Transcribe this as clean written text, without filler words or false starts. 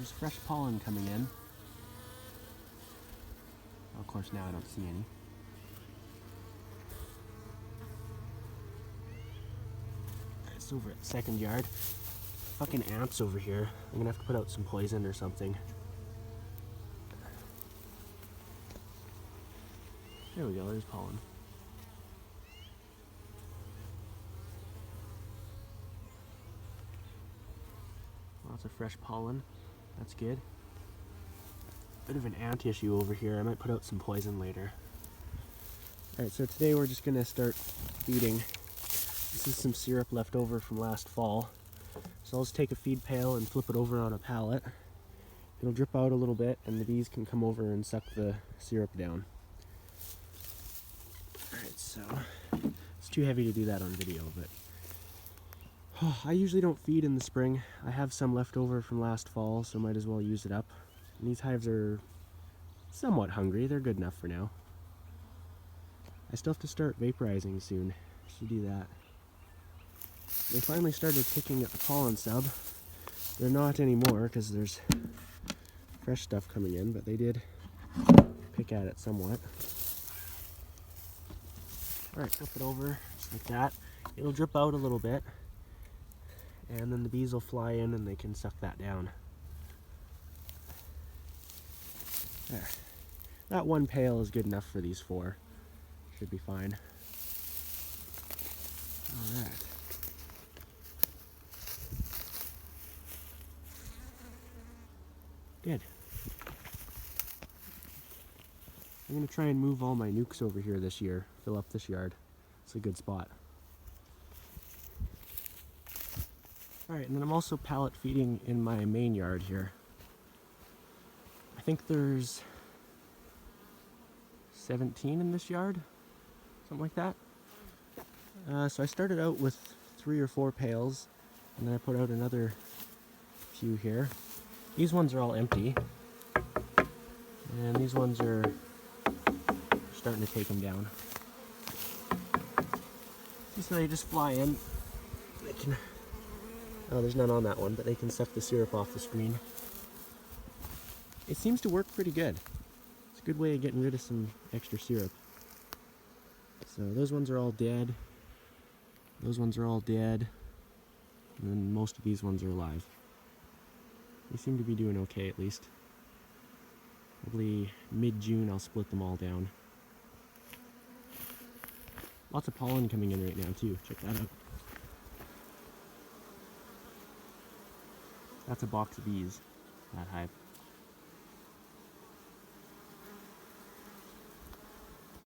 There's fresh pollen coming in. Well, of course now I don't see any. It's over at the second yard. Fucking ants over here. I'm gonna have to put out some poison or something. There we go, there's pollen. Lots of fresh pollen. That's good. Bit of an ant issue over here. I might put out some poison later. Alright, so today we're just gonna start feeding. This is some syrup left over from last fall. So I'll just take a feed pail and flip it over on a pallet. It'll drip out a little bit and the bees can come over and suck the syrup down. Alright, so it's too heavy to do that on video, but I usually don't feed in the spring. I have some left over from last fall, so might as well use it up. And these hives are somewhat hungry. They're good enough for now. I still have to start vaporizing soon. Should do that. They finally started picking at the pollen sub. They're not anymore because there's fresh stuff coming in, but they did pick at it somewhat. Alright, flip it over just like that. It'll drip out a little bit, and then the bees will fly in and they can suck that down. There. That one pail is good enough for these 4. Should be fine. Alright. Good. I'm going to try and move all my nukes over here this year. Fill up this yard. It's a good spot. Alright, and then I'm also pallet feeding in my main yard here. I think there's 17 in this yard, something like that. So I started out with 3 or 4 pails, and then I put out another few here. These ones are all empty, and these ones are starting to take them down. So they just fly in. They can. Oh, there's none on that one, but they can suck the syrup off the screen. It seems to work pretty good. It's a good way of getting rid of some extra syrup. So those ones are all dead. Those ones are all dead. And then most of these ones are alive. They seem to be doing okay at least. Probably mid-June I'll split them all down. Lots of pollen coming in right now too. Check that out. That's a box of bees, that hive.